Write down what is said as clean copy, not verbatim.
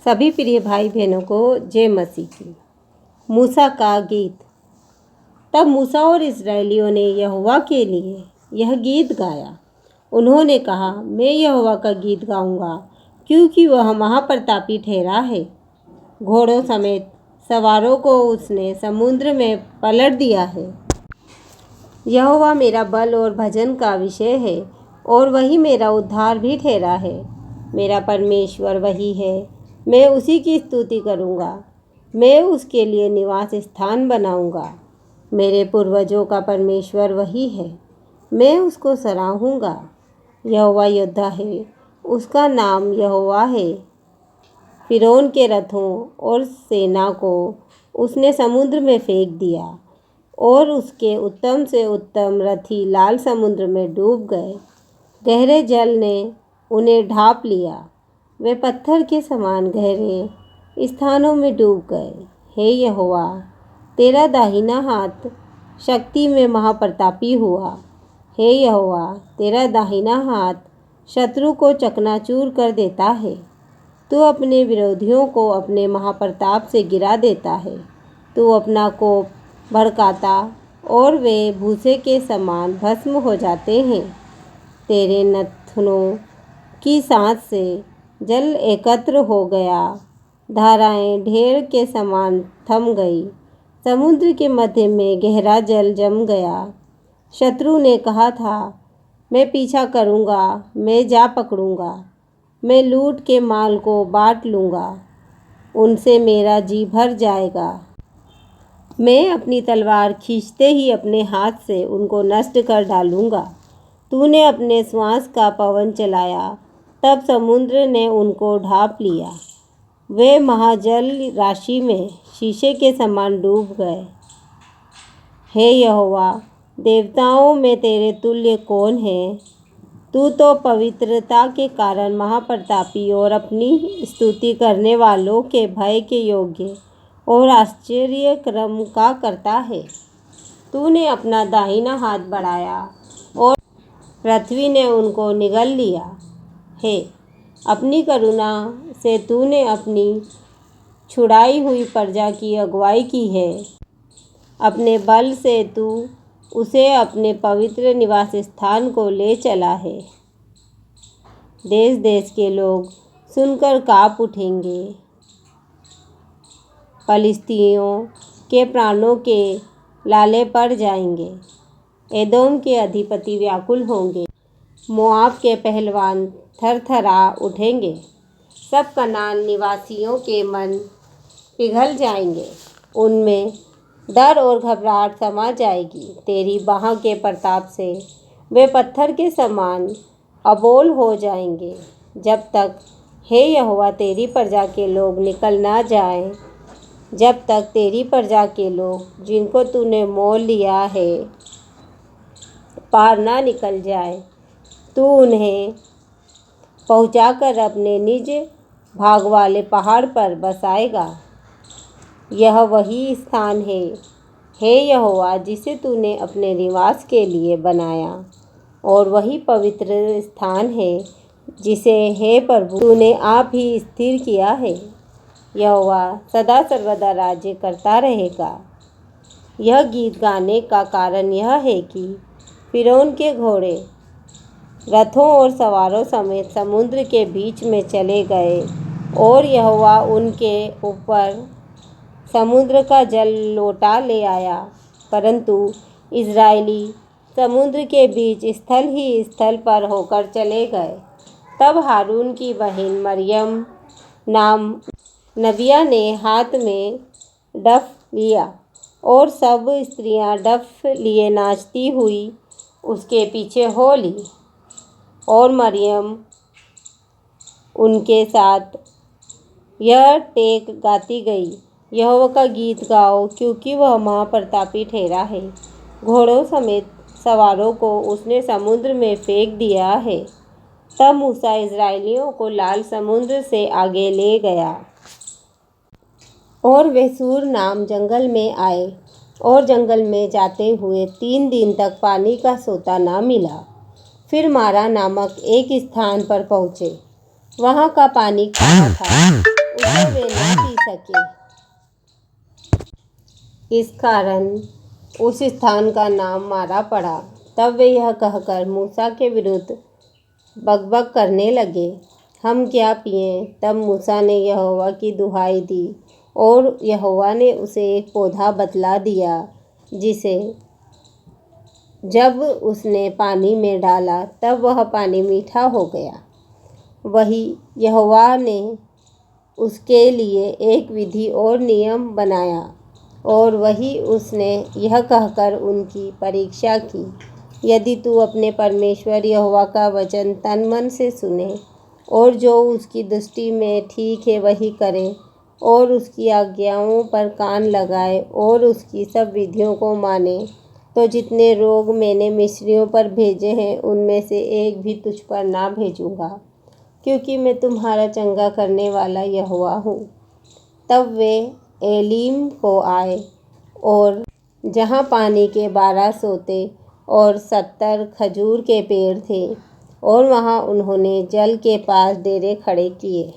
सभी प्रिय भाई बहनों को जय मसीह की। मूसा का गीत। तब मूसा और इस्राएलियों ने यहोवा के लिए यह गीत गाया। उन्होंने कहा, मैं यहोवा का गीत गाऊंगा, क्योंकि वह महाप्रतापी ठहरा है। घोड़ों समेत सवारों को उसने समुद्र में पलट दिया है। यहोवा मेरा बल और भजन का विषय है, और वही मेरा उद्धार भी ठहरा है। मेरा परमेश्वर वही है, मैं उसी की स्तुति करूँगा। मैं उसके लिए निवास स्थान बनाऊँगा। मेरे पूर्वजों का परमेश्वर वही है, मैं उसको सराहूँगा। यहोवा योद्धा है, उसका नाम यहोवा है। फ़िरौन के रथों और सेना को उसने समुद्र में फेंक दिया, और उसके उत्तम से उत्तम रथी लाल समुद्र में डूब गए। गहरे जल ने उन्हें ढांप लिया, वे पत्थर के समान गहरे स्थानों में डूब गए। हे यहोवा, तेरा दाहिना हाथ शक्ति में महाप्रतापी हुआ। हे यहोवा, तेरा दाहिना हाथ शत्रु को चकनाचूर कर देता है। तू अपने विरोधियों को अपने महाप्रताप से गिरा देता है। तू अपना कोप भड़काता, और वे भूसे के समान भस्म हो जाते हैं। तेरे नथनों की सांस से जल एकत्र हो गया, धाराएं ढेर के समान थम गई। समुद्र के मध्य में गहरा जल जम गया। शत्रु ने कहा था, मैं पीछा करूँगा, मैं जा पकड़ूँगा, मैं लूट के माल को बाँट लूँगा, उनसे मेरा जी भर जाएगा। मैं अपनी तलवार खींचते ही अपने हाथ से उनको नष्ट कर डालूँगा। तूने अपने श्वास का पवन चलाया, तब समुद्र ने उनको ढांप लिया। वे महाजल राशि में शीशे के समान डूब गए। हे यहोवा, देवताओं में तेरे तुल्य कौन है? तू तो पवित्रता के कारण महाप्रतापी और अपनी स्तुति करने वालों के भय के योग्य और आश्चर्य क्रम का करता है। तूने अपना दाहिना हाथ बढ़ाया, और पृथ्वी ने उनको निगल लिया है। अपनी करुणा से तूने अपनी छुड़ाई हुई प्रजा की अगुवाई की है। अपने बल से तू उसे अपने पवित्र निवास स्थान को ले चला है। देश देश के लोग सुनकर काँप उठेंगे। फलिस्तीनियों के प्राणों के लाले पड़ जाएंगे। एदोम के अधिपति व्याकुल होंगे। मोआब के पहलवान थरथरा उठेंगे। सब कनान निवासियों के मन पिघल जाएंगे। उनमें डर और घबराहट समा जाएगी। तेरी बाँह के प्रताप से वे पत्थर के समान अबोल हो जाएंगे। जब तक, हे यहोवा, तेरी प्रजा के लोग निकल ना जाएं, जब तक तेरी प्रजा के लोग जिनको तूने मोल लिया है पार ना निकल जाए, तू उन्हें पहुंचाकर अपने निज भाग वाले पहाड़ पर बसाएगा। यह वही स्थान है, हे यहोवा, जिसे तूने अपने निवास के लिए बनाया, और वही पवित्र स्थान है जिसे, हे प्रभु, तूने आप ही स्थिर किया है। यहोवा सदा सर्वदा राज्य करता रहेगा। यह गीत गाने का कारण यह है कि फ़िरौन के घोड़े रथों और सवारों समेत समुद्र के बीच में चले गए, और यहोवा उनके ऊपर समुद्र का जल लौटा ले आया। परंतु इज़राइली समुद्र के बीच स्थल ही स्थल पर होकर चले गए। तब हारून की बहन मरियम नाम नबिया ने हाथ में डफ लिया, और सब स्त्रियां डफ लिए नाचती हुई उसके पीछे हो ली, और मरियम उनके साथ यह टेक गाती गई, यहोवा का गीत गाओ, क्योंकि वह महाप्रतापी ठहरा है। घोड़ों समेत सवारों को उसने समुद्र में फेंक दिया है। तब मूसा इस्राएलियों को लाल समुद्र से आगे ले गया, और वे सूर नाम जंगल में आए, और जंगल में जाते हुए 3 दिन तक पानी का सोता ना मिला। फिर मारा नामक एक स्थान पर पहुँचे। वहाँ का पानी खारा था। और वे न पी सके। इस कारण उस स्थान का नाम मारा पड़ा। तब वे यह कहकर मूसा के विरुद्ध बकबक करने लगे, हम क्या पिएं? तब मूसा ने यहोवा की दुहाई दी और यहोवा ने उसे एक पौधा बतला दिया, जिसे जब उसने पानी में डाला तब वह पानी मीठा हो गया। वही यहोवा ने उसके लिए एक विधि और नियम बनाया, और वही उसने यह कहकर उनकी परीक्षा की, यदि तू अपने परमेश्वर यहोवा का वचन तन मन से सुने और जो उसकी दृष्टि में ठीक है वही करे, और उसकी आज्ञाओं पर कान लगाए और उसकी सब विधियों को माने, तो जितने रोग मैंने मिस्रियों पर भेजे हैं उनमें से एक भी तुझ पर ना भेजूंगा, क्योंकि मैं तुम्हारा चंगा करने वाला यहोवा हूँ। तब वे एलीम को आए, और जहाँ पानी के 12 सोते और 70 खजूर के पेड़ थे, और वहाँ उन्होंने जल के पास डेरे खड़े किए।